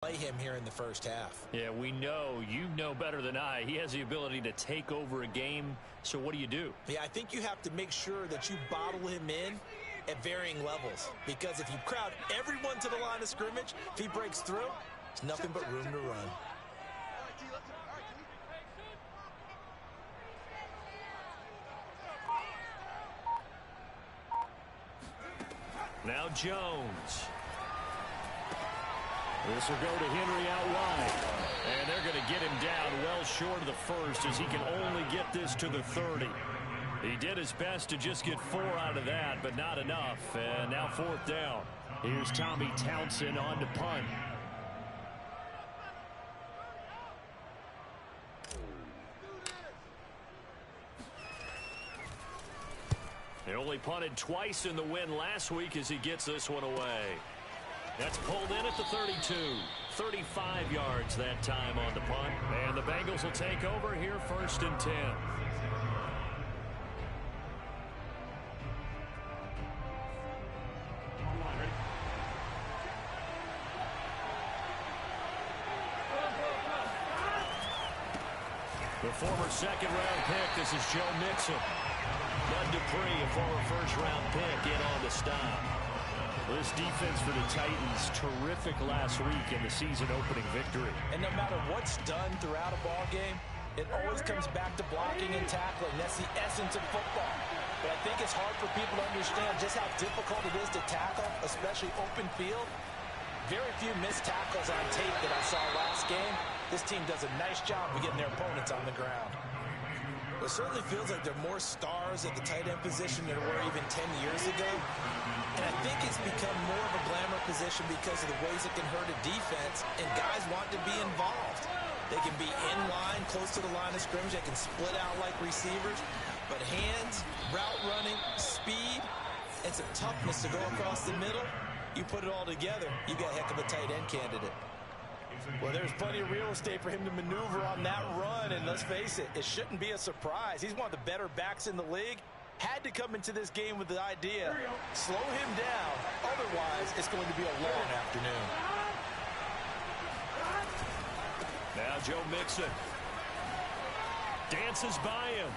Play him here in the first half. Yeah, we know, you know better than I, he has the ability to take over a game. So what do? Yeah, I think you have to make sure that you bottle him in at varying levels. Because if you crowd everyone to the line of scrimmage, if he breaks through, there's nothing but room to run. Now Jones. This will go to Henry out wide. And they're going to get him down well short of the first as he can only get this to the 30. He did his best to just get 4 out of that, but not enough. And now 4th down. Here's Tommy Townsend on to punt. He only punted twice in the win last week as he gets this one away. That's pulled in at the 32. 35 yards that time on the punt. And the Bengals will take over here 1st and 10. The former 2nd-round pick, this is Joe Mixon. Bud Dupree, a former 1st-round pick, in on the stop. This defense for the Titans, terrific last week in the season-opening victory. And no matter what's done throughout a ball game, it always comes back to blocking and tackling. That's the essence of football. But I think it's hard for people to understand just how difficult it is to tackle, especially open field. Very few missed tackles on tape that I saw last game. This team does a nice job of getting their opponents on the ground. It certainly feels like there are more stars at the tight end position than there were even 10 years ago. And I think it's become more of a glamour position because of the ways it can hurt a defense, and guys want to be involved. They can be in line, close to the line of scrimmage. They can split out like receivers. But hands, route running, speed, and some toughness to go across the middle, you put it all together, you got a heck of a tight end candidate. Well, there's plenty of real estate for him to maneuver on that run, and let's face it, it shouldn't be a surprise. He's one of the better backs in the league. Had to come into this game with the idea, slow him down, otherwise it's going to be a long afternoon. Now Joe Mixon dances by him.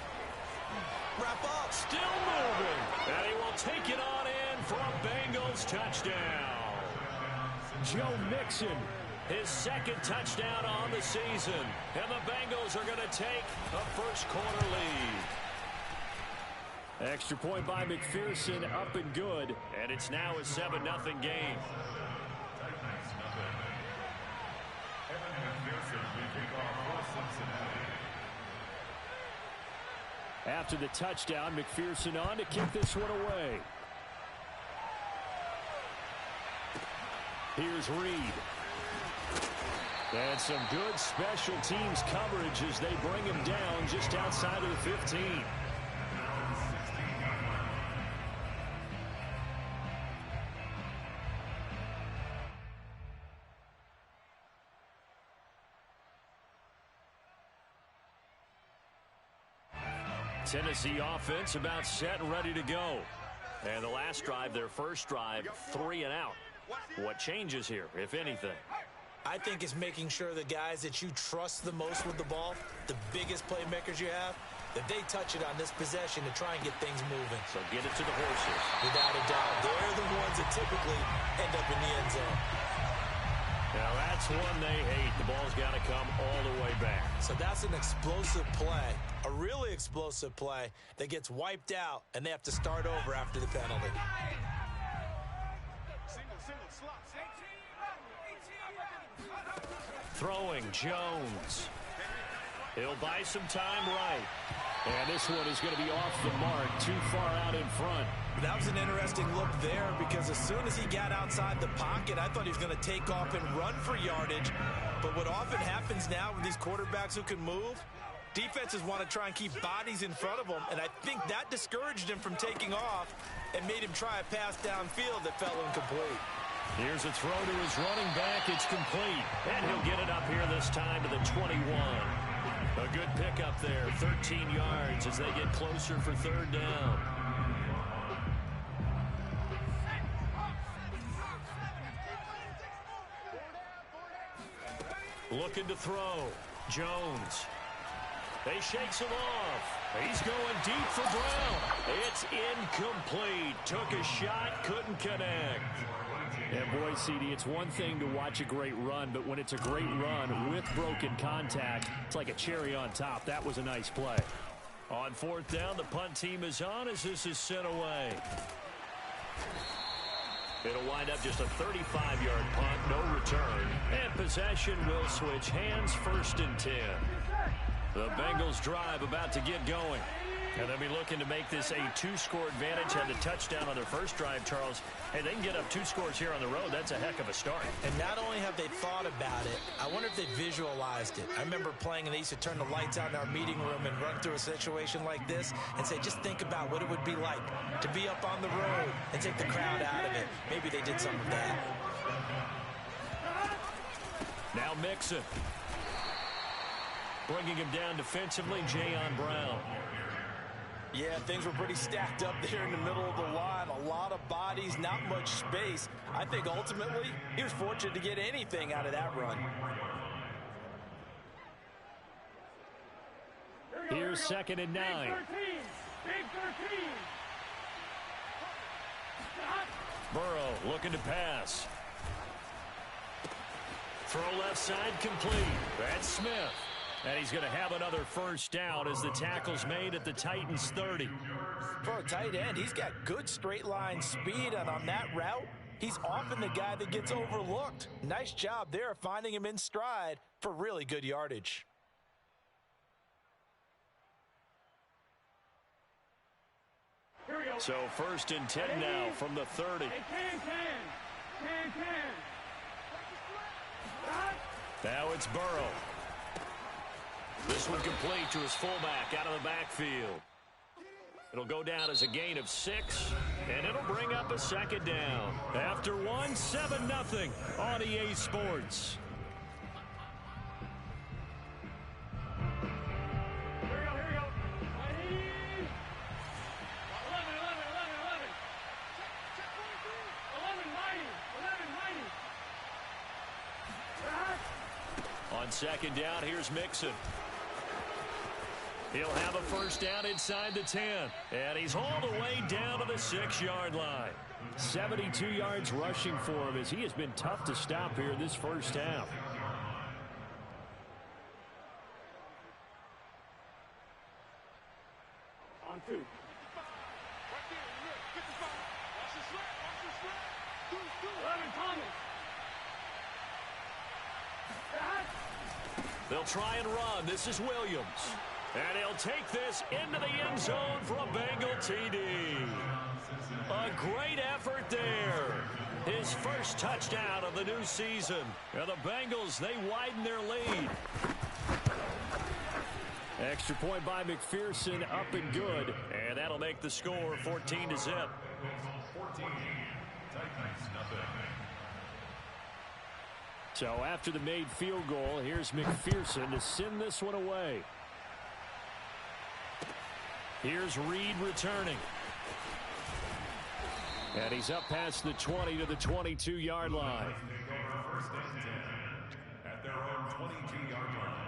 Wrap up. Still moving. And he will take it on in for a Bengals touchdown. Joe Mixon, his 2nd touchdown on the season. And the Bengals are going to take a 1st quarter lead. Extra point by McPherson, up and good. And it's now a 7-0 game. After the touchdown, McPherson on to kick this one away. Here's Reed. And some good special teams coverage as they bring him down just outside of the 15. Tennessee offense about set and ready to go. And the last drive, their first drive, 3 and out. What changes here, if anything? I think it's making sure the guys that you trust the most with the ball, the biggest playmakers you have, that they touch it on this possession to try and get things moving. So get it to the horses. Without a doubt. They're the ones that typically end up in the end zone. Now that's one they hate. The ball's got to come all the way back. So that's an explosive play, a really explosive play that gets wiped out, and they have to start over after the penalty. Throwing Jones. He'll buy some time right. And this one is going to be off the mark, too far out in front. That was an interesting look there because as soon as he got outside the pocket, I thought he was going to take off and run for yardage. But what often happens now with these quarterbacks who can move, defenses want to try and keep bodies in front of them, and I think that discouraged him from taking off and made him try a pass downfield that fell incomplete. Here's a throw to his running back. It's complete. And he'll get it up here this time to the 21. A good pickup there, 13 yards as they get closer for 3rd down. Looking to throw. Jones. He shakes him off. He's going deep for Brown. It's incomplete. Took a shot, couldn't connect. And boy, CD, it's one thing to watch a great run, but when it's a great run with broken contact, it's like a cherry on top. That was a nice play. On fourth down, the punt team is on as this is sent away. It'll wind up just a 35-yard punt, no return. And possession will switch hands, 1st and 10. The Bengals drive about to get going. And they'll be looking to make this a 2-score advantage. Had the touchdown on their first drive, Charles. Hey, they can get up 2 scores here on the road. That's a heck of a start. And not only have they thought about it, I wonder if they visualized it. I remember playing and they used to turn the lights out in our meeting room and run through a situation like this and say, just think about what it would be like to be up on the road and take the crowd out of it. Maybe they did some of that. Now Mixon. Bringing him down defensively, Jayon Brown. Yeah, things were pretty stacked up there in the middle of the line. A lot of bodies, not much space. I think ultimately he was fortunate to get anything out of that run. Here's 2nd and 9. Big 13. Burrow looking to pass. Throw left side complete. That's Smith. And he's going to have another 1st down as the tackle's made at the Titans' 30. For a tight end, he's got good straight line speed, and on that route, he's often the guy that gets overlooked. Nice job there finding him in stride for really good yardage. So 1st and 10 now from the 30. Now it's Burrow. This one complete to his fullback out of the backfield. It'll go down as a gain of 6, and it'll bring up a 2nd down. After 7-0 on EA Sports. Here we go. 11, On 2nd down, here's Mixon. He'll have a 1st down inside the 10. And he's all the way down to the 6-yard line. 72 yards rushing for him as he has been tough to stop here this first half. On 2. They'll try and run. This is Williams. And he'll take this into the end zone for a Bengal TD. A great effort there. His first touchdown of the new season. And the Bengals, they widen their lead. Extra point by McPherson, up and good. And that'll make the score 14-0. So after the made field goal, here's McPherson to send this one away. Here's Reed returning. And he's up past the 20 to the 22-yard line. First and 10 at their own 22-yard line.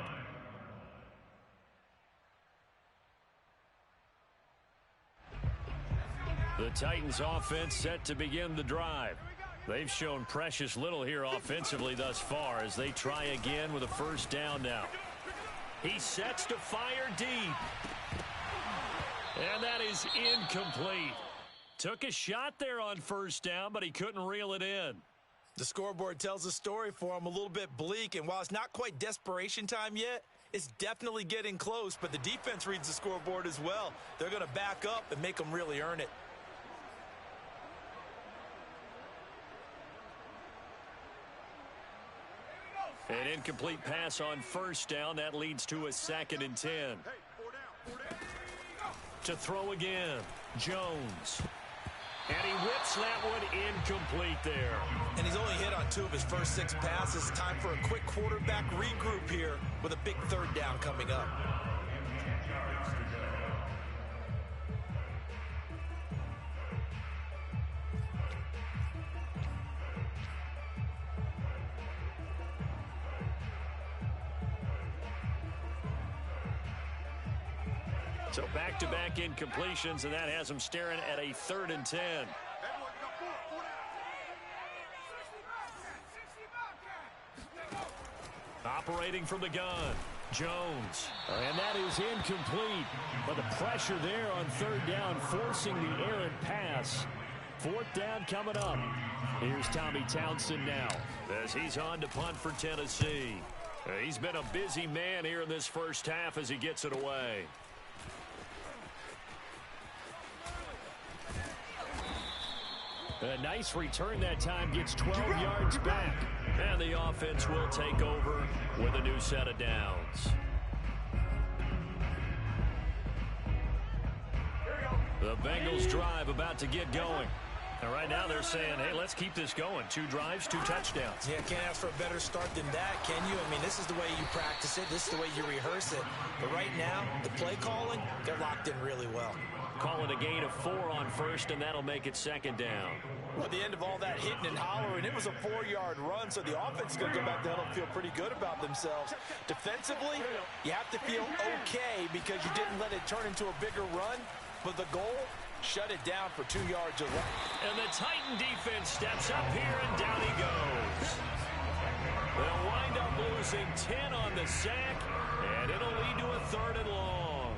The Titans offense set to begin the drive. They've shown precious little here offensively thus far as they try again with a 1st down now. He sets to fire deep. And that is incomplete. Took a shot there on 1st down, but he couldn't reel it in. The scoreboard tells a story for him, a little bit bleak, and while it's not quite desperation time yet, it's definitely getting close, but the defense reads the scoreboard as well. They're going to back up and make them really earn it. An incomplete pass on 1st down. That leads to a 2nd and 10. To throw again, Jones. And he whips that one incomplete there. And he's only hit on 2 of his first 6 passes. Time for a quick quarterback regroup here with a big 3rd down coming up. So back-to-back incompletions, and that has them staring at a 3rd and 10. Operating from the gun, Jones. And that is incomplete. But the pressure there on 3rd down, forcing the errant pass. 4th down coming up. Here's Tommy Townsend now, as he's on to punt for Tennessee. He's been a busy man here in this first half as he gets it away. A nice return that time, gets 12 yards back. And the offense will take over with a new set of downs. The Bengals drive about to get going. And right now they're saying, hey, let's keep this going. 2 drives, 2 touchdowns. Yeah, can't ask for a better start than that, can you? I mean, this is the way you practice it. This is the way you rehearse it. But right now, the play calling, they're locked in really well. Calling a gain of 4 on 1st, and that'll make it 2nd down. Well, at the end of all that hitting and hollering, it was a 4-yard run, so the offense is going to go back down and feel pretty good about themselves. Defensively, you have to feel okay because you didn't let it turn into a bigger run, but the goal, shut it down for 2 yards or less. And the Titan defense steps up here, and down he goes. They'll wind up losing 10 on the sack, and it'll lead to a 3rd and long.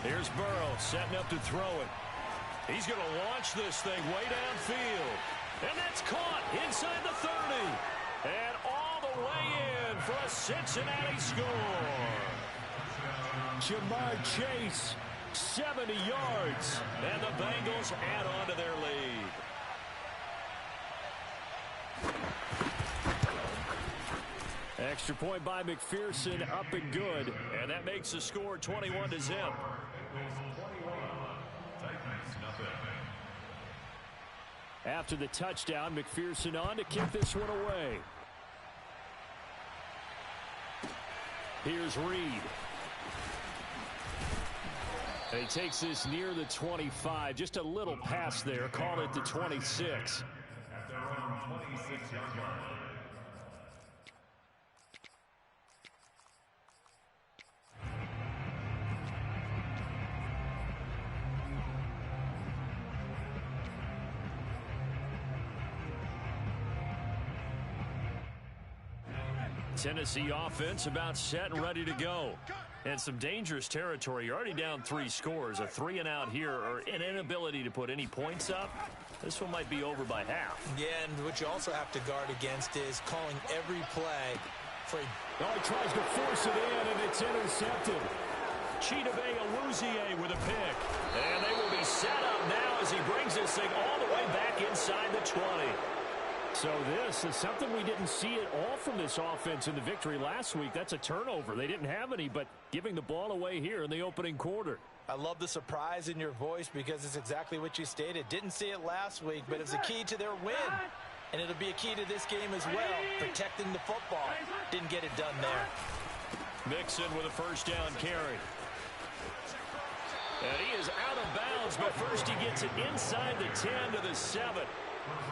Here's Burrow setting up to throw it. He's going to launch this thing way downfield. And that's caught inside the 30. And all the way in for a Cincinnati score. Jamar Chase, 70 yards. And the Bengals add on to their lead. Extra point by McPherson, up and good. And that makes the score 21-0. After the touchdown, McPherson on to kick this one away. Here's Reed. And he takes this near the 25. Just a little pass there. Call it the 26. At their own 26-yard line. Tennessee offense about set and ready to go. And some dangerous territory. You're already down 3 scores. A 3-and-out here, or an inability to put any points up. This one might be over by half. Yeah, and what you also have to guard against is calling every play for a... Oh, he tries to force it in, and it's intercepted. Chidobe Awuzie with a pick. And they will be set up now as he brings this thing all the way back inside the 20. So this is something we didn't see at all from this offense in the victory last week. That's a turnover. They didn't have any, but giving the ball away here in the opening quarter. I love the surprise in your voice because it's exactly what you stated. Didn't see it last week, but it's a key to their win. And it'll be a key to this game as well, protecting the football. Didn't get it done there. Mixon with a first down carry. And he is out of bounds, but first he gets it inside the 10 to the 7.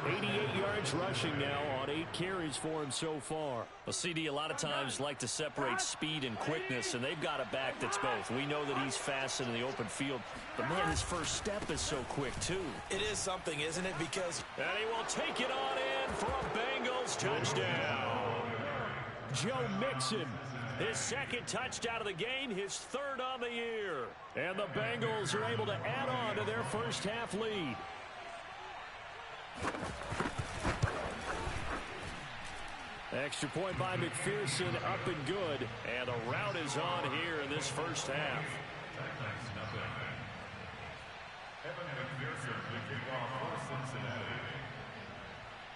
88 yards rushing now on 8 carries for him so far. Well, CD a lot of times like to separate speed and quickness, and they've got a back that's both. We know that he's fast in the open field, but man, his first step is so quick too. It is something, isn't it? Because... And he will take it on in for a Bengals touchdown. Joe Mixon. His 2nd touchdown of the game, his 3rd on the year. And the Bengals are able to add on to their first half lead. Extra point by McPherson, up and good. And the rout is on here in this first half.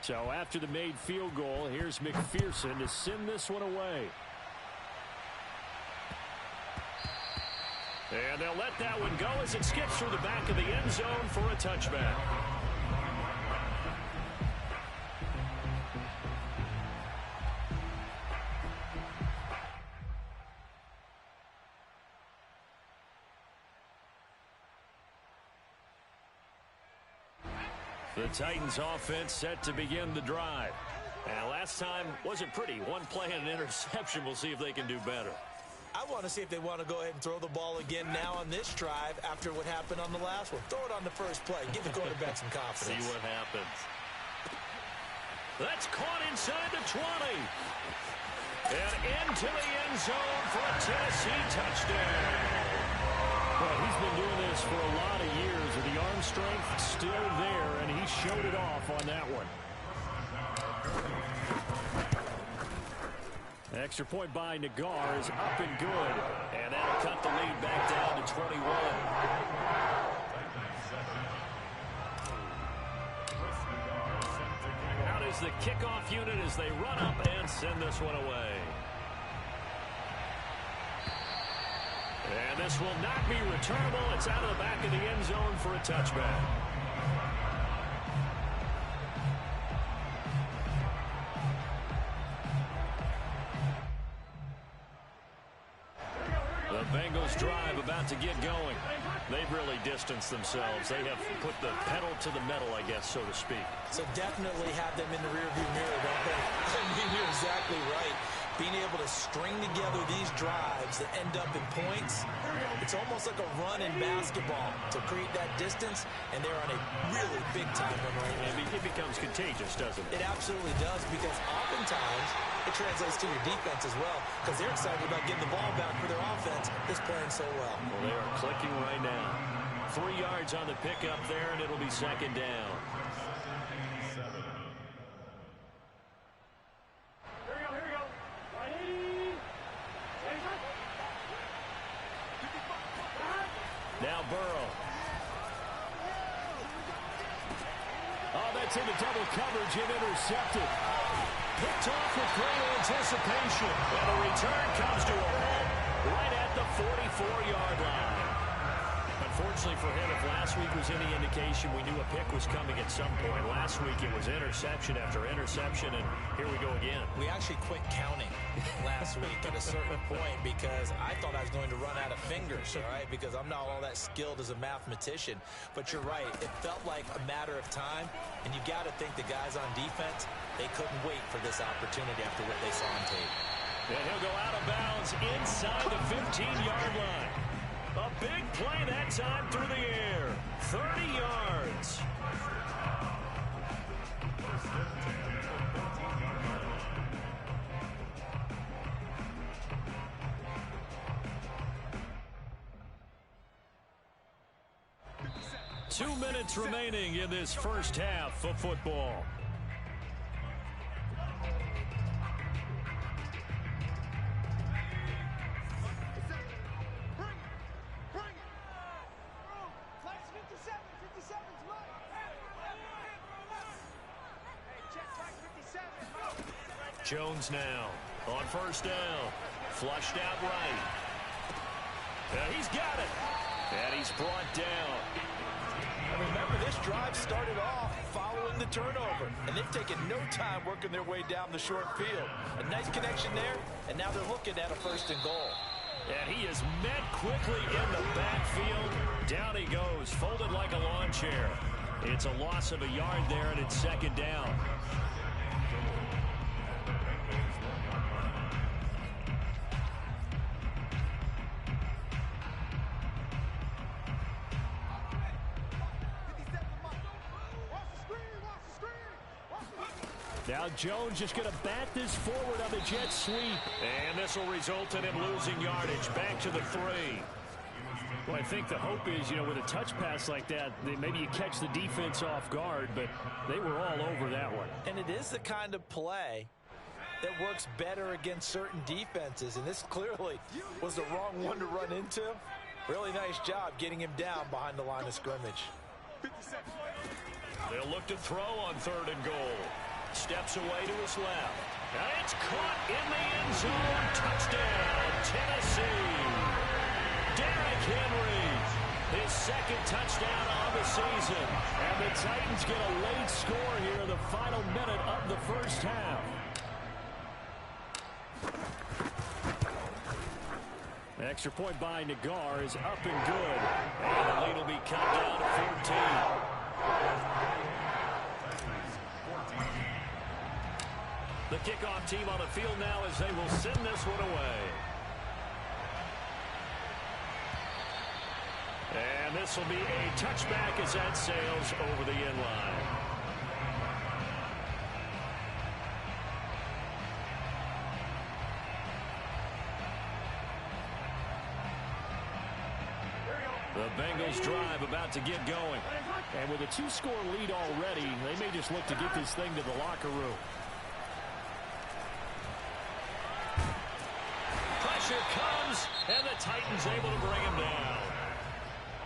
So after the made field goal, here's McPherson to send this one away. And they'll let that one go as it skips through the back of the end zone for a touchback. The Titans offense set to begin the drive. And last time wasn't pretty. One play and an interception. We'll see if they can do better. I want to see if they want to go ahead and throw the ball again now on this drive after what happened on the last one. Throw it on the first play. Give the quarterback some confidence. See what happens. That's caught inside the 20. And into the end zone for a Tennessee touchdown. Well, he's been doing this for a lot of years with the arm strength still there, and he showed it off on that one. Extra point by Nagar is up and good. And that'll cut the lead back down to 21. Out is the kickoff unit as they run up and send this one away. And this will not be returnable. It's out of the back of the end zone for a touchback. The Bengals drive about to get going. They've really distanced themselves. They have put the pedal to the metal, I guess, so to speak. So definitely have them in the rearview mirror, don't they? I mean, you're exactly right. Being able to string together these drives that end up in points, it's almost like a run in basketball to create that distance, and they're on a really big-time run right now. It becomes contagious, doesn't it? It absolutely does, because oftentimes it translates to your defense as well, because they're excited about getting the ball back for their offense that's playing so well. Well, they are clicking right now. 3 yards on the pickup there, and it'll be second down. Now Burrow. Oh, that's into double coverage and intercepted. Picked off with great anticipation. And the return comes to a halt right at the 44-yard line. Unfortunately for him, if last week was any indication, we knew a pick was coming at some point. Last week it was interception after interception, and here we go again. We actually quit counting last week at a certain point because I thought I was going to run out of fingers, all right, because I'm not all that skilled as a mathematician. But you're right. It felt like a matter of time, and you got to think the guys on defense, they couldn't wait for this opportunity after what they saw on tape. And he'll go out of bounds inside the 15-yard line. A big play that time through the air. 30 yards. Two minutes remaining in this first half of football. Jones now on first down. Flushed out right. He's got it. And he's brought down. And remember, this drive started off following the turnover. And they've taken no time working their way down the short field. A nice connection there, and now they're looking at a 1st and goal. And he is met quickly in the backfield. Down he goes, folded like a lawn chair. It's a loss of a yard there, and it's second down. Now Jones just going to bat this forward on the jet sweep. And this will result in him losing yardage. Back to the 3. Well, I think the hope is, with a touch pass like that, maybe you catch the defense off guard, but they were all over that one. And it is the kind of play that works better against certain defenses, and this clearly was the wrong one to run into. Really nice job getting him down behind the line of scrimmage. They'll look to throw on 3rd and goal. Steps away to his left. And it's caught in the end zone. Touchdown, Tennessee. Derrick Henry, his 2nd touchdown on the season. And the Titans get a late score here in the final minute of the first half. Extra point by Nagar is up and good. And the lead will be cut down to 14. The kickoff team on the field now as they will send this one away. And this will be a touchback as that sails over the end line. The Bengals drive about to get going. And with a 2-score lead already, they may just look to get this thing to the locker room. Pressure comes, and the Titans able to bring him down.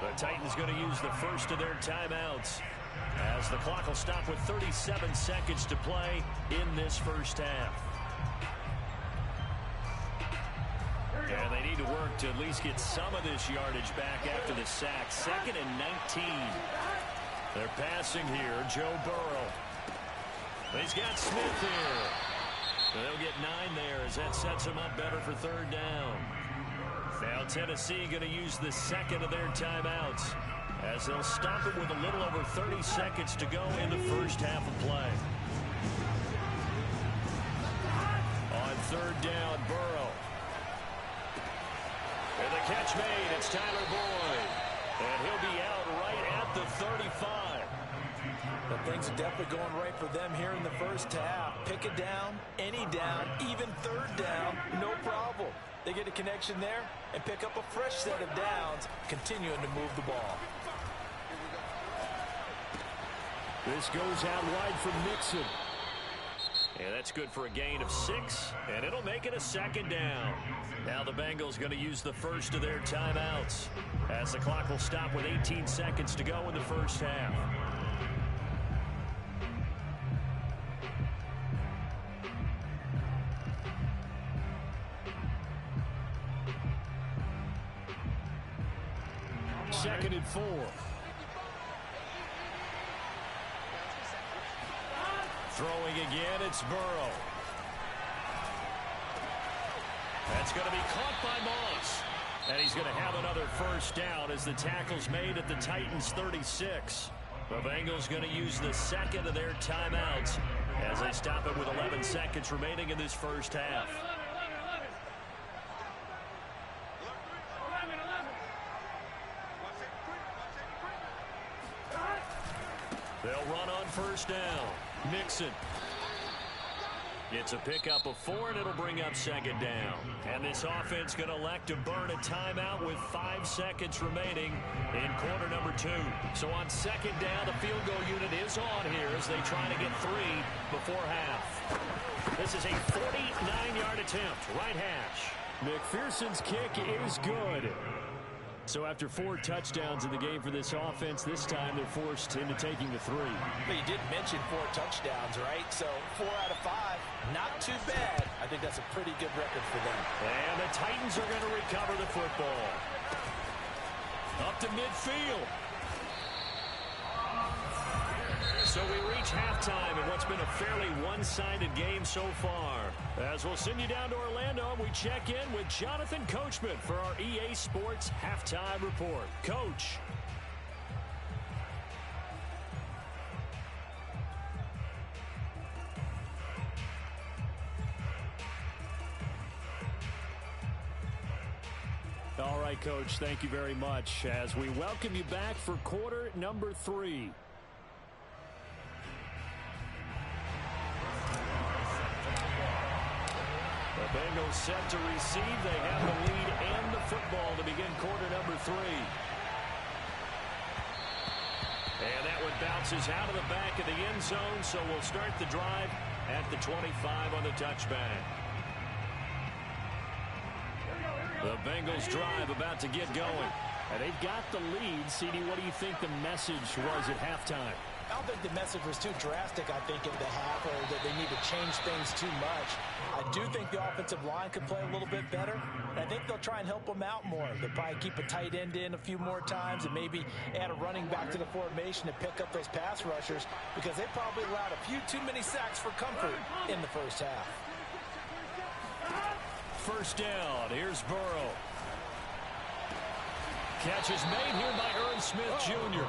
The Titans going to use the first of their timeouts as the clock will stop with 37 seconds to play in this first half. And they need to work to at least get some of this yardage back after the sack. 2nd and 19. They're passing here. Joe Burrow. He's got Smith here. So they'll get 9 there as that sets him up better for 3rd down. Now Tennessee going to use the second of their timeouts as they'll stop it with a little over 30 seconds to go in the first half of play. On 3rd down, Burrow. And the catch made. It's Tyler Boyd. And he'll be out right at the 35. But things are definitely going right for them here in the first half. Pick it down, any down, even 3rd down, no problem. They get a connection there and pick up a fresh set of downs, continuing to move the ball. This goes out wide for Mixon. And that's good for a gain of 6, and it'll make it a 2nd down. Now the Bengals going to use the first of their timeouts as the clock will stop with 18 seconds to go in the first half. Second and 4. Throwing again, it's Burrow. That's going to be caught by Moss. And he's going to have another first down as the tackle's made at the Titans' 36. The Bengals going to use the second of their timeouts as they stop it with 11 seconds remaining in this first half. They'll run on first down. Mixon. It's a pickup of 4, and it'll bring up 2nd down. And this offense going to elect to burn a timeout with 5 seconds remaining in quarter number 2. So on 2nd down, the field goal unit is on here as they try to get 3 before half. This is a 49-yard attempt, right hash. McPherson's kick is good. So after 4 touchdowns in the game for this offense, this time they're forced into taking the 3. But you did mention 4 touchdowns, right? So 4 out of 5, not too bad. I think that's a pretty good record for them. And the Titans are going to recover the football. Up to midfield. So we reach halftime in what's been a fairly one-sided game so far. As we'll send you down to Orlando, we check in with Jonathan Coachman for our EA Sports Halftime Report. Coach. All right, Coach, thank you very much as we welcome you back for quarter number 3. The Bengals set to receive. They have the lead and the football to begin quarter number 3. And that one bounces out of the back of the end zone, so we'll start the drive at the 25 on the touchback. The Bengals drive about to get going. And they've got the lead. CD, what do you think the message was at halftime? I don't think the message was too drastic, I think, at the half, or that they need to change things too much. I do think the offensive line could play a little bit better, and I think they'll try and help them out more. They'll probably keep a tight end in a few more times and maybe add a running back to the formation to pick up those pass rushers because they probably allowed a few too many sacks for comfort in the first half. First down. Here's Burrow. Catch is made here by Irv Smith Jr.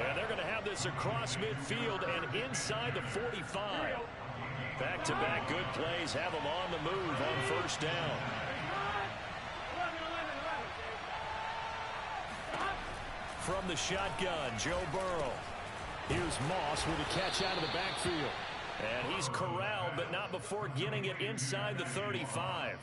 And they're going to have this across midfield and inside the 45. Back-to-back good plays have them on the move on first down. From the shotgun, Joe Burrow. Here's Moss with a catch out of the backfield. And he's corralled, but not before getting it inside the 35.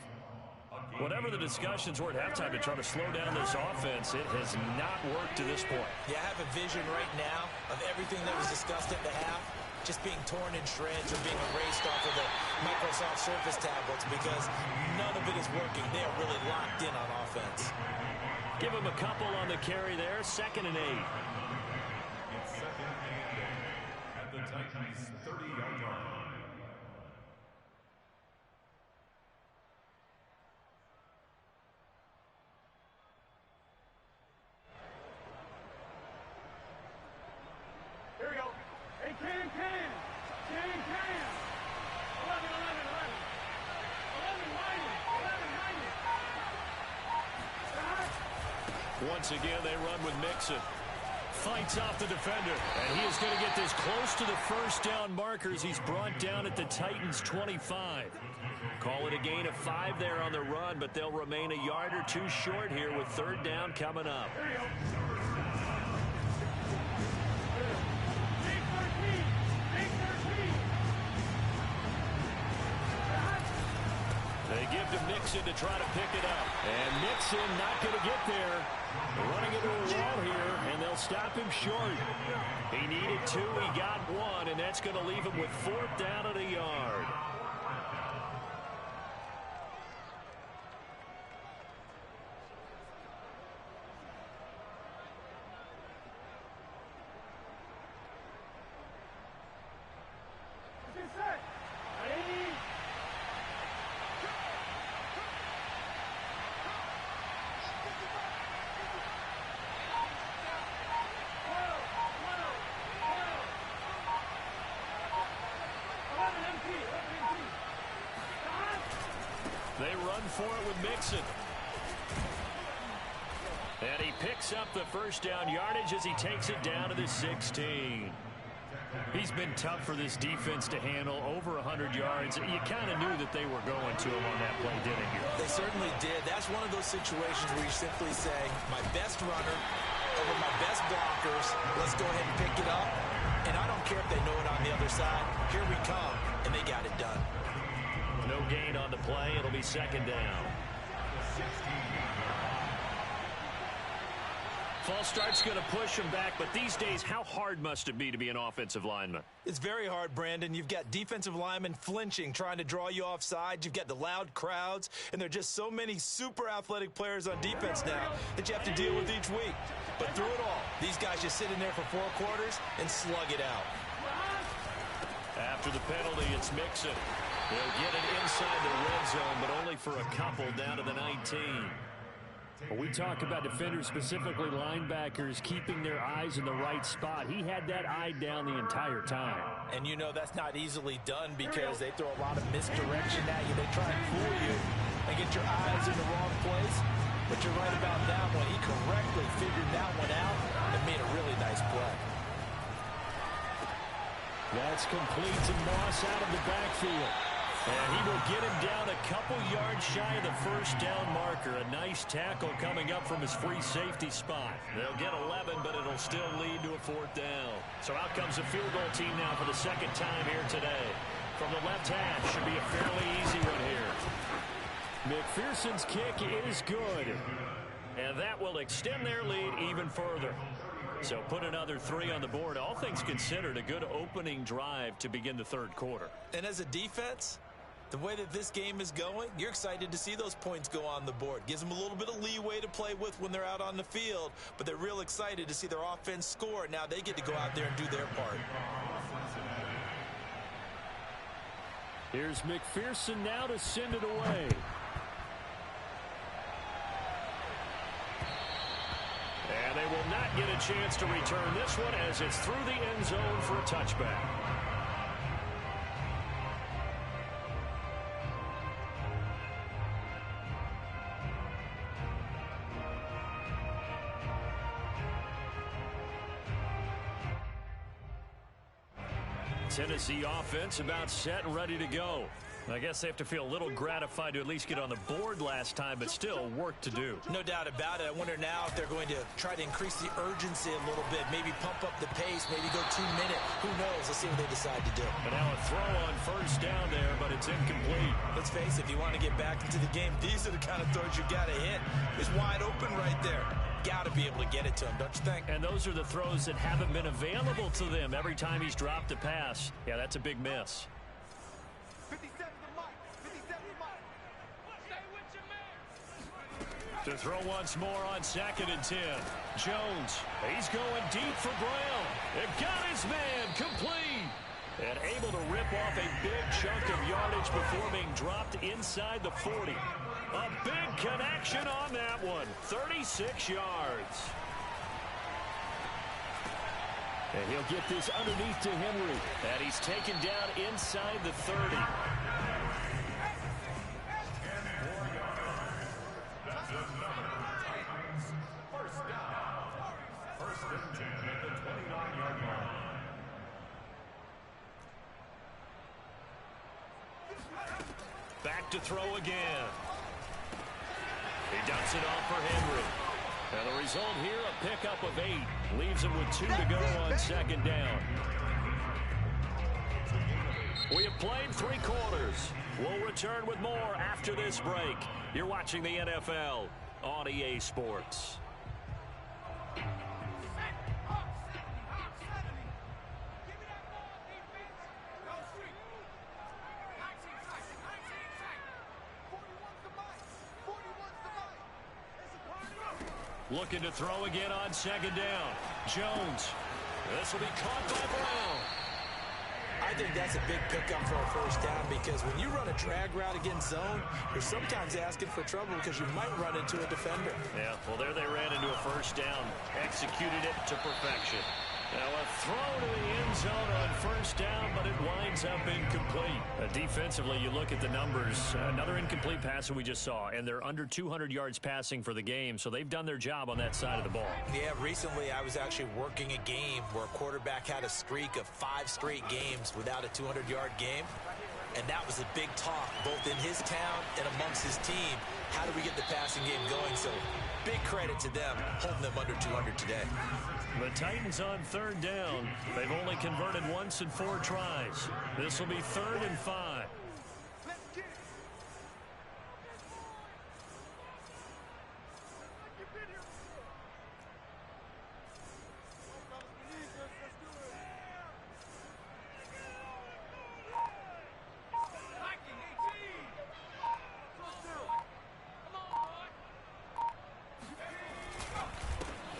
Whatever the discussions were at halftime to try to slow down this offense, it has not worked to this point. Yeah, I have a vision right now of everything that was discussed at the half just being torn in shreds or being erased off of the Microsoft Surface tablets because none of it is working. They are really locked in on offense. Give him a couple on the carry there, 2nd and 8. It's 2nd and 8 at the Titans' 30-yard line. Here we go. Hey, can. 11, 11, 11. 11, Lyman. 11, Lyman. Once again, they run with Mixon. Fights off the defender. And he is going to get this close to the first down markers. He's brought down at the Titans' 25. Call it a gain of 5 there on the run, but they'll remain a yard or two short here with 3rd down coming up. They give to Mixon to try to pick it up. And Mixon not going to get there. Running into a wall here, and they'll stop him short. He needed 2, he got 1, and that's going to leave him with 4th down at a yard. Get set. Ready? They run for it with Mixon. And he picks up the first down yardage as he takes it down to the 16. He's been tough for this defense to handle, over 100 yards. You kind of knew that they were going to him on that play, didn't you? They certainly did. That's one of those situations where you simply say, my best runner over my best blockers, let's go ahead and pick it up. And I don't care if they know it on the other side. Here we come, and they got it done. No gain on the play. It'll be 2nd down. False start's going to push him back, but these days, how hard must it be to be an offensive lineman? It's very hard, Brandon. You've got defensive linemen flinching, trying to draw you offside. You've got the loud crowds, and there are just so many super athletic players on defense now that you have to deal with each week. But through it all, these guys just sit in there for 4 quarters and slug it out. After the penalty, it's Mixon. They'll get it inside the red zone, but only for a couple down to the 19. When we talk about defenders, specifically linebackers, keeping their eyes in the right spot, he had that eye down the entire time. And you know that's not easily done because they throw a lot of misdirection at you. They try and fool you and get your eyes in the wrong place. But you're right about that one. He correctly figured that one out and made a really nice play. That's complete to Moss out of the backfield. And he will get him down a couple yards shy of the first down marker. A nice tackle coming up from his free safety spot. They'll get 11, but it'll still lead to a 4th down. So out comes the field goal team now for the 2nd time here today. From the left half, should be a fairly easy one here. McPherson's kick is good. And that will extend their lead even further. So put another 3 on the board. All things considered, a good opening drive to begin the 3rd quarter. And as a defense, the way that this game is going, you're excited to see those points go on the board. Gives them a little bit of leeway to play with when they're out on the field, but they're real excited to see their offense score. Now they get to go out there and do their part. Here's McPherson now to send it away. And they will not get a chance to return this one as it's through the end zone for a touchback. Tennessee offense about set and ready to go. I guess they have to feel a little gratified to at least get on the board last time, but still work to do. No doubt about it. I wonder now if they're going to try to increase the urgency a little bit, maybe pump up the pace, maybe go 2 minute. Who knows? Let's see what they decide to do. And now a throw on first down there, but it's incomplete. Let's face it, if you want to get back into the game, these are the kind of throws you got to hit. It's wide open right there. Got to be able to get it to him, don't you think? And those are the throws that haven't been available to them every time he's dropped a pass. Yeah, that's a big miss. 57 to Mike. 57 to Mike. Stay with your man. To throw once more on 2nd and 10. Jones, he's going deep for Brown. It got his man complete. And able to rip off a big chunk of yardage before being dropped inside the 40. A big connection on that one. 36 yards. And he'll get this underneath to Henry. And he's taken down inside the 30. That's another Titans first down. First and 10 at the 29-yard line. Back to throw again. He dumps it off for Henry. And the result here, a pickup of 8. Leaves him with 2 to go on 2nd down. We have played 3 quarters. We'll return with more after this break. You're watching the NFL on EA Sports. Looking to throw again on 2nd down. Jones. This will be caught by Brown. I think that's a big pickup for a first down because when you run a drag route against zone, you're sometimes asking for trouble because you might run into a defender. Yeah, well, there they ran into a first down. Executed it to perfection. Now a throw to the end zone on first down, but it winds up incomplete. Defensively, you look at the numbers. Another incomplete pass that we just saw, and they're under 200 yards passing for the game, so they've done their job on that side of the ball. Yeah, recently I was actually working a game where a quarterback had a streak of 5 straight games without a 200-yard game, and that was a big talk, both in his town and amongst his team. How do we get the passing game going? So big credit to them holding them under 200 today. The Titans on 3rd down. They've only converted once in 4 tries. This will be 3rd and 5.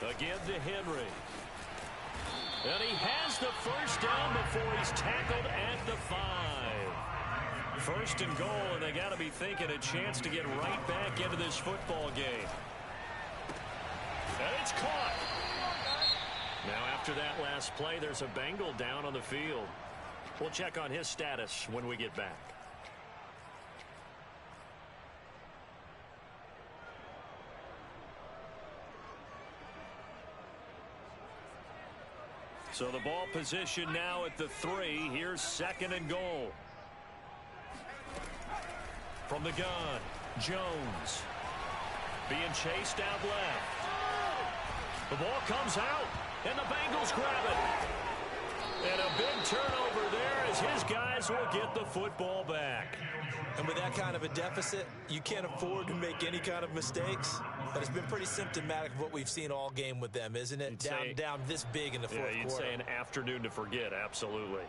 Again to Henry. And he has the first down before he's tackled at the 5. First and goal, and they got to be thinking a chance to get right back into this football game. And it's caught. Now after that last play, there's a Bengal down on the field. We'll check on his status when we get back. So the ball position now at the 3. Here's 2nd and goal. From the gun, Jones. Being chased out left. The ball comes out, and the Bengals grab it. And a big turnover there as his guys will get the football back. And with that kind of a deficit, you can't afford to make any kind of mistakes. But it's been pretty symptomatic of what we've seen all game with them, isn't it? Down this big in the fourth quarter. Yeah, you'd say an afternoon to forget, absolutely.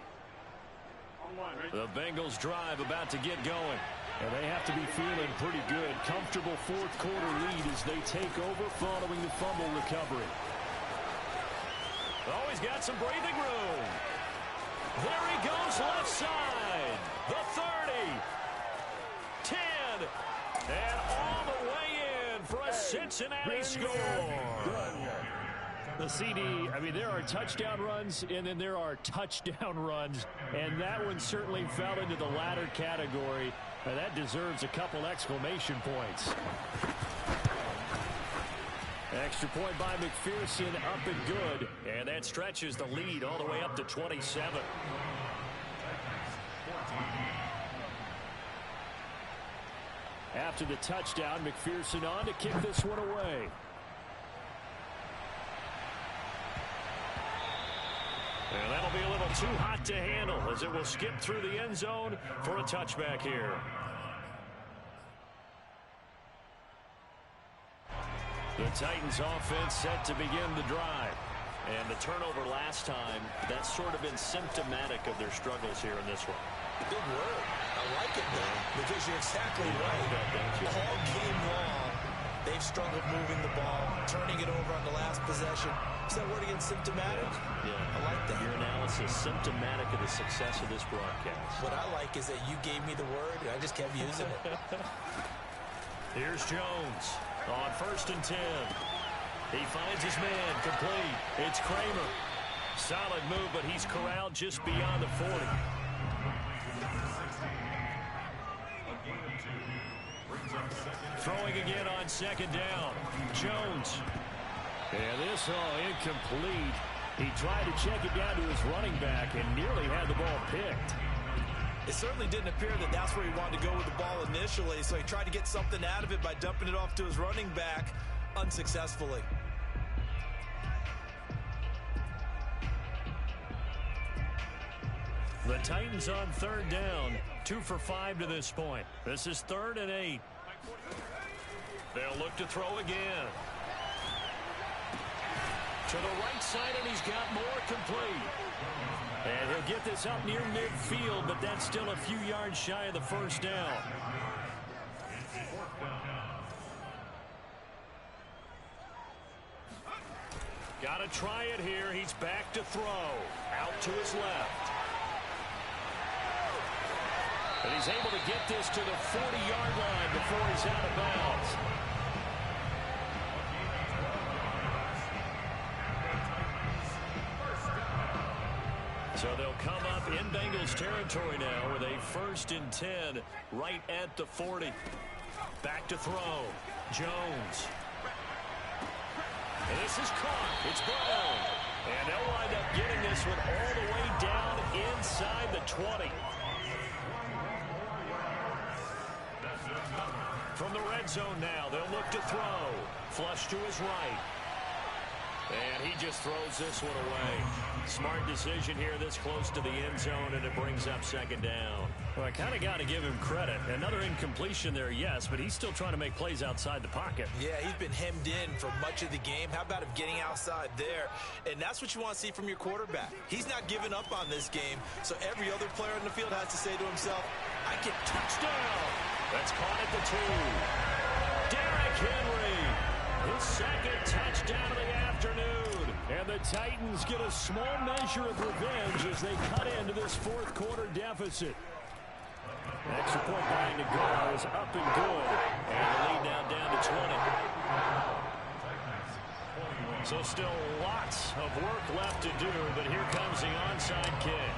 The Bengals drive about to get going. And they have to be feeling pretty good. Comfortable fourth quarter lead as they take over following the fumble recovery. Oh, he's got some breathing room. There he goes left side. The 30. 10. And all the way in for a Cincinnati score. The CD, I mean, there are touchdown runs, and then there are touchdown runs, and that one certainly fell into the latter category. And that deserves a couple exclamation points. Extra point by McPherson, up and good. And that stretches the lead all the way up to 27. After the touchdown, McPherson on to kick this one away. And that'll be a little too hot to handle as it will skip through the end zone for a touchback here. The Titans offense set to begin the drive. And the turnover last time, that's sort of been symptomatic of their struggles here in this one. Big word. I like it, though, because you're exactly right. All game long, they've struggled moving the ball, turning it over on the last possession. Is that word again, symptomatic? Yeah. I like that. Your analysis, symptomatic of the success of this broadcast. What I like is that you gave me the word, and I just kept using it. Here's Jones on 1st and 10. He finds his man, complete. It's Kramer. Solid move, but he's corralled just beyond the 40. Throwing again on 2nd down. Jones. And this all incomplete. He tried to check it down to his running back and nearly had the ball picked. It certainly didn't appear that that's where he wanted to go with the ball initially, so he tried to get something out of it by dumping it off to his running back unsuccessfully. The Titans on 3rd down, 2 for 5 to this point. This is 3rd and 8. They'll look to throw again. To the right side, and he's got more, complete. And he'll get this up near midfield, but that's still a few yards shy of the 1st down. Got to try it here. He's back to throw. Out to his left. And he's able to get this to the 40-yard line before he's out of bounds. So they'll come up in Bengals territory now with a 1st and 10 right at the 40. Back to throw. Jones. And this is caught. It's Brown. And they'll wind up getting this one all the way down inside the 20. From the red zone now, they'll look to throw. Flush to his right. And he just throws this one away. Smart decision here this close to the end zone, and it brings up 2nd down. Well, I kind of got to give him credit. Another incompletion there, yes, but he's still trying to make plays outside the pocket. Yeah, he's been hemmed in for much of the game. How about him getting outside there? And that's what you want to see from your quarterback. He's not giving up on this game, so every other player in the field has to say to himself, I can touchdown. That's caught at the 2. Derrick Henry, his 2nd touchdown of the afternoon. And the Titans get a small measure of revenge as they cut into this 4th quarter deficit. Extra point line to go is up and good. And the lead now down to 20. So still lots of work left to do, but here comes the onside kick.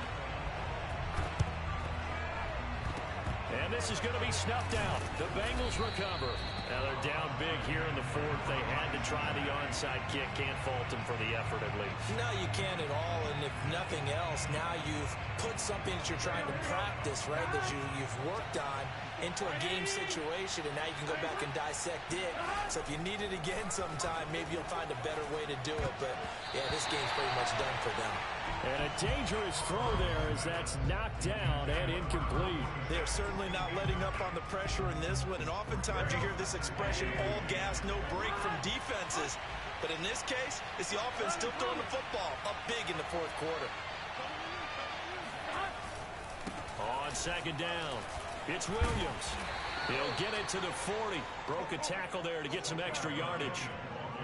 And this is going to be snuffed out. The Bengals recover. Now they're down big here in the 4th. They had to try the onside kick. Can't fault them for the effort at least. No, you can't at all. And if nothing else, now you've put something that you're trying to practice, right, that you've worked on into a game situation, and now you can go back and dissect it. So if you need it again sometime, maybe you'll find a better way to do it. But, yeah, this game's pretty much done for them. And a dangerous throw there as that's knocked down and incomplete. They're certainly not letting up on the pressure in this one, and oftentimes you hear this expression, all gas, no break from defenses. But in this case, it's the offense still throwing the football up big in the 4th quarter. On 2nd down, it's Williams. He'll get it to the 40. Broke a tackle there to get some extra yardage.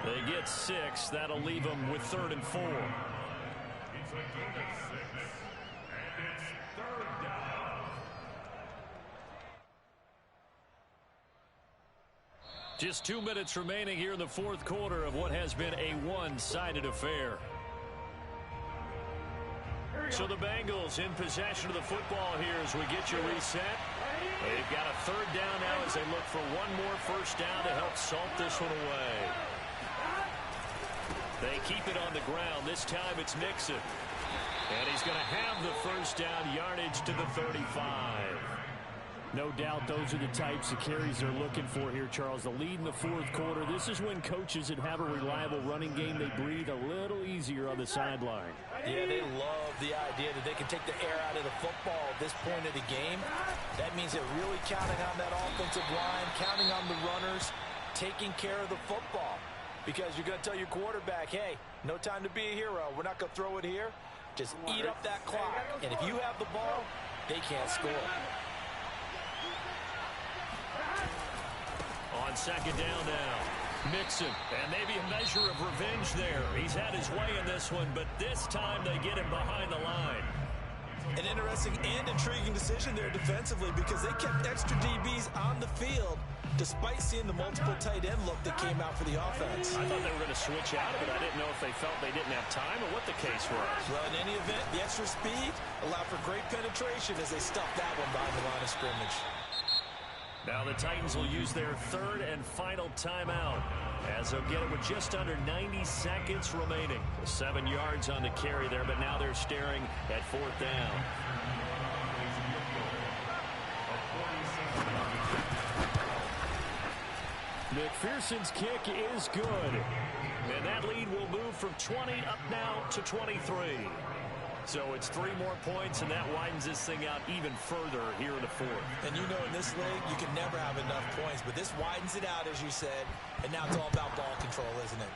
They get 6. That'll leave them with 3rd and 4. Just 2 minutes remaining here in the 4th quarter of what has been a one-sided affair. So the Bengals in possession of the football here as we get you reset. They've got a 3rd down now as they look for one more 1st down to help salt this one away. They keep it on the ground. This time it's Nixon. And he's going to have the 1st down, yardage to the 35. No doubt those are the types of carries they're looking for here, Charles. The lead in the fourth quarter. This is when coaches that have a reliable running game, they breathe a little easier on the sideline. Yeah, they love the idea that they can take the air out of the football at this point of the game. That means they're really counting on that offensive line, counting on the runners, taking care of the football. Because you're going to tell your quarterback, hey, no time to be a hero. We're not going to throw it here. Just eat up that clock. And if you have the ball, they can't score. On second down now, Mixon, and maybe a measure of revenge there. He's had his way in this one, but this time they get him behind the line. An interesting and intriguing decision there defensively because they kept extra DBs on the field despite seeing the multiple tight end look that came out for the offense. I thought they were going to switch out of it. I didn't know if they felt they didn't have time or what the case was. Well, in any event, the extra speed allowed for great penetration as they stuffed that one behind the line of scrimmage. Now the Titans will use their third and final timeout as they'll get it with just under 90 seconds remaining. 7 yards on the carry there, but now they're staring at fourth down. McPherson's kick is good. And that lead will move from 20 up now to 23. So it's 3 more points, and that widens this thing out even further here in the fourth. And you know in this league, you can never have enough points, but this widens it out, as you said, and now it's all about ball control, isn't it?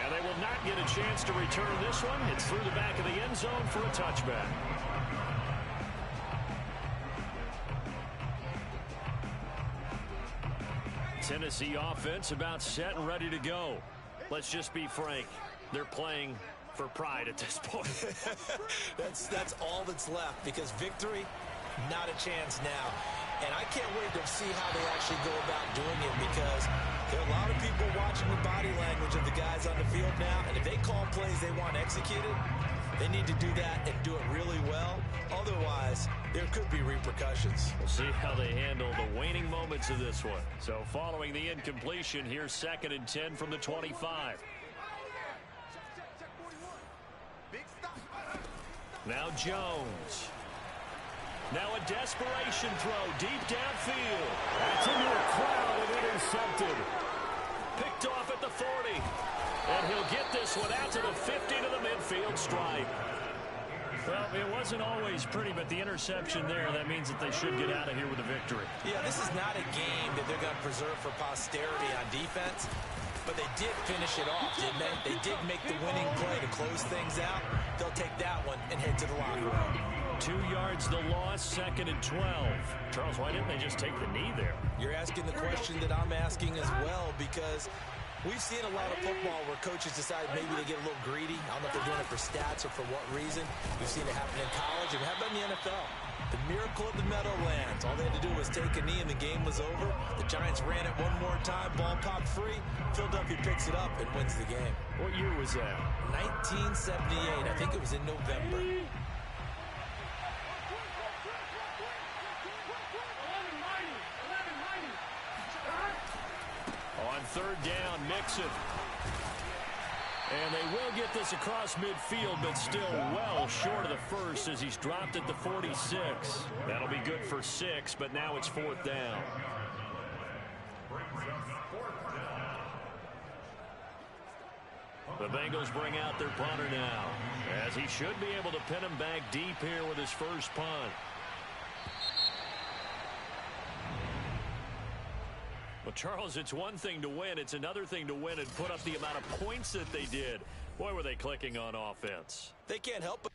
And they will not get a chance to return this one. It's through the back of the end zone for a touchback. Tennessee offense about set and ready to go. Let's just be frank. They're playing for pride at this point. That's all that's left because victory, not a chance now. And I can't wait to see how they actually go about doing it because there are a lot of people watching the body language of the guys on the field now. And if they call plays they want executed, they need to do that and do it really well. Otherwise, there could be repercussions. We'll see how they handle the waning moments of this one. So following the incompletion, here's 2nd and 10 from the 25. Now Jones. Now a desperation throw deep downfield. That's into a crowd and intercepted. Picked off at the 40. And he'll get this one out to the 50 to the midfield stripe. Well, it wasn't always pretty, but the interception there, that means that they should get out of here with a victory. Yeah, this is not a game that they're going to preserve for posterity on defense, but they did finish it off, didn't they? They did make the winning play to close things out. They'll take that one and head to the locker room. 2 yards the loss, 2nd and 12. Charles, why didn't they just take the knee there? You're asking the question that I'm asking as well because we've seen a lot of football where coaches decide maybe they get a little greedy. I don't know if they're doing it for stats or for what reason. We've seen it happen in college and happen in the NFL. The miracle of the Meadowlands. All they had to do was take a knee and the game was over. The Giants ran it one more time. Ball popped free. Philadelphia picks it up and wins the game. What year was that? 1978. I think it was in November. On 3rd down, Mixon. And they will get this across midfield, but still well short of the first as he's dropped at the 46. That'll be good for 6, but now it's 4th down. The Bengals bring out their punter now, as he should be able to pin him back deep here with his first punt. Well, Charles, it's one thing to win. It's another thing to win and put up the amount of points that they did. Boy, were they clicking on offense. They can't help but